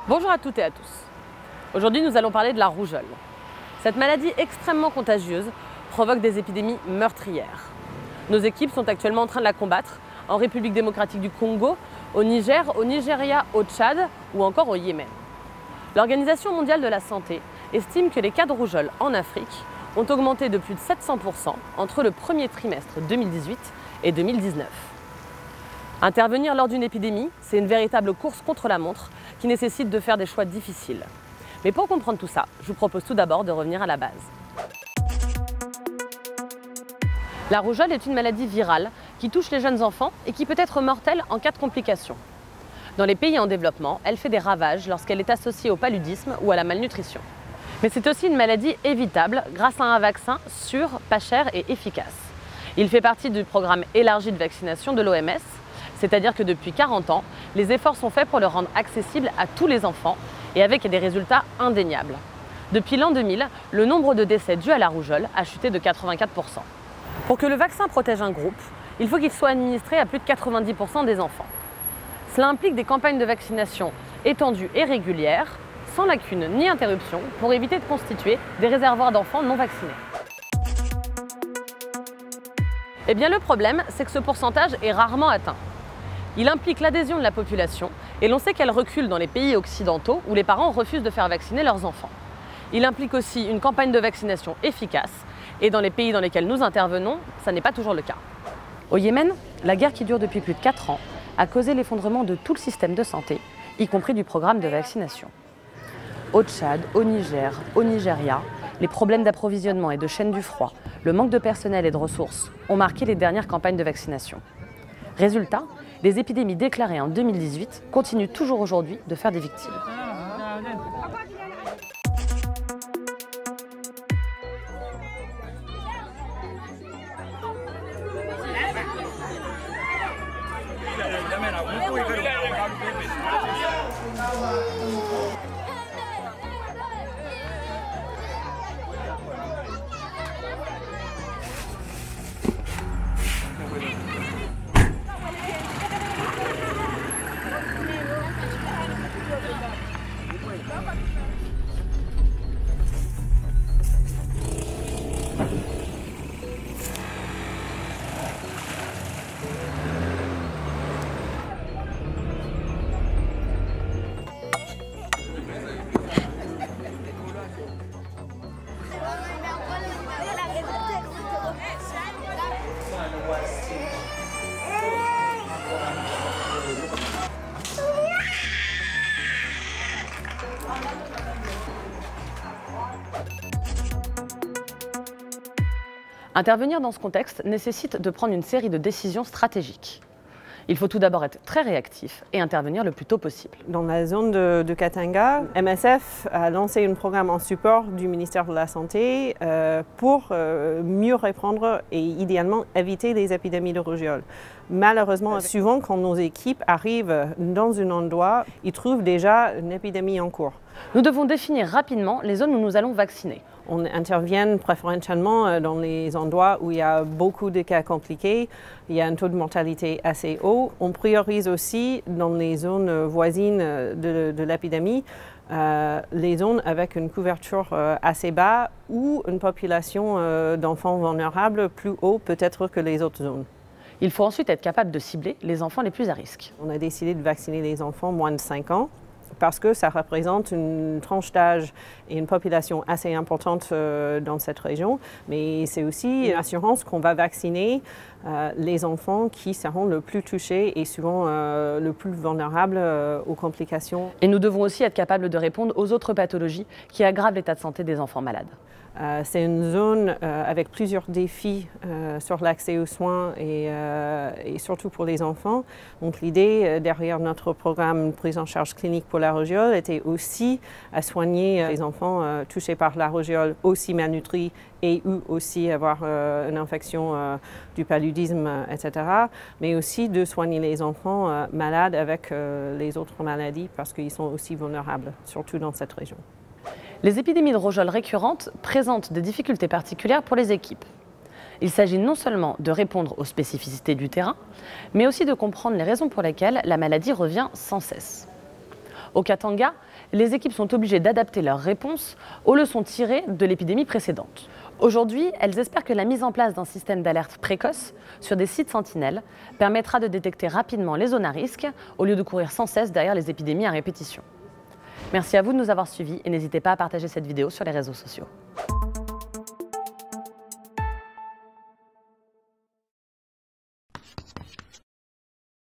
Bonjour à toutes et à tous. Aujourd'hui, nous allons parler de la rougeole. Cette maladie extrêmement contagieuse provoque des épidémies meurtrières. Nos équipes sont actuellement en train de la combattre en République démocratique du Congo, au Niger, au Nigeria, au Tchad ou encore au Yémen. L'Organisation mondiale de la santé estime que les cas de rougeole en Afrique ont augmenté de plus de 700% entre le premier trimestre 2018 et 2019. Intervenir lors d'une épidémie, c'est une véritable course contre la montre qui nécessite de faire des choix difficiles. Mais pour comprendre tout ça, je vous propose tout d'abord de revenir à la base. La rougeole est une maladie virale qui touche les jeunes enfants et qui peut être mortelle en cas de complications. Dans les pays en développement, elle fait des ravages lorsqu'elle est associée au paludisme ou à la malnutrition. Mais c'est aussi une maladie évitable grâce à un vaccin sûr, pas cher et efficace. Il fait partie du programme élargi de vaccination de l'OMS, c'est-à-dire que depuis 40 ans, les efforts sont faits pour le rendre accessible à tous les enfants et avec des résultats indéniables. Depuis l'an 2000, le nombre de décès dus à la rougeole a chuté de 84%. Pour que le vaccin protège un groupe, il faut qu'il soit administré à plus de 90% des enfants. Cela implique des campagnes de vaccination étendues et régulières, sans lacune ni interruption, pour éviter de constituer des réservoirs d'enfants non vaccinés. Eh bien, le problème, c'est que ce pourcentage est rarement atteint. Il implique l'adhésion de la population et l'on sait qu'elle recule dans les pays occidentaux où les parents refusent de faire vacciner leurs enfants. Il implique aussi une campagne de vaccination efficace et dans les pays dans lesquels nous intervenons, ça n'est pas toujours le cas. Au Yémen, la guerre qui dure depuis plus de 4 ans a causé l'effondrement de tout le système de santé, y compris du programme de vaccination. Au Tchad, au Niger, au Nigeria, les problèmes d'approvisionnement et de chaîne du froid, le manque de personnel et de ressources ont marqué les dernières campagnes de vaccination. Résultat, les épidémies déclarées en 2018 continuent toujours aujourd'hui de faire des victimes. Intervenir dans ce contexte nécessite de prendre une série de décisions stratégiques. Il faut tout d'abord être très réactif et intervenir le plus tôt possible. Dans la zone de Katanga, MSF a lancé un programme en support du ministère de la Santé pour mieux répondre et idéalement éviter les épidémies de rougeole. Malheureusement, souvent quand nos équipes arrivent dans un endroit, ils trouvent déjà une épidémie en cours. Nous devons définir rapidement les zones où nous allons vacciner. On intervient préférentiellement dans les endroits où il y a beaucoup de cas compliqués, il y a un taux de mortalité assez haut. On priorise aussi dans les zones voisines de l'épidémie, les zones avec une couverture assez basse ou une population d'enfants vulnérables plus haut peut-être que les autres zones. Il faut ensuite être capable de cibler les enfants les plus à risque. On a décidé de vacciner les enfants moins de 5 ans. Parce que ça représente une tranche d'âge et une population assez importante dans cette région. Mais c'est aussi une assurance qu'on va vacciner les enfants qui seront le plus touchés et souvent le plus vulnérables aux complications. Et nous devons aussi être capables de répondre aux autres pathologies qui aggravent l'état de santé des enfants malades. C'est une zone avec plusieurs défis sur l'accès aux soins et surtout pour les enfants. Donc l'idée derrière notre programme de prise en charge clinique pour la rougeole était aussi à soigner les enfants touchés par la rougeole, aussi malnutris et ou aussi avoir une infection du paludisme, etc. Mais aussi de soigner les enfants malades avec les autres maladies parce qu'ils sont aussi vulnérables, surtout dans cette région. Les épidémies de rougeole récurrentes présentent des difficultés particulières pour les équipes. Il s'agit non seulement de répondre aux spécificités du terrain, mais aussi de comprendre les raisons pour lesquelles la maladie revient sans cesse. Au Katanga, les équipes sont obligées d'adapter leurs réponses aux leçons tirées de l'épidémie précédente. Aujourd'hui, elles espèrent que la mise en place d'un système d'alerte précoce sur des sites sentinelles permettra de détecter rapidement les zones à risque au lieu de courir sans cesse derrière les épidémies à répétition. Merci à vous de nous avoir suivis et n'hésitez pas à partager cette vidéo sur les réseaux sociaux.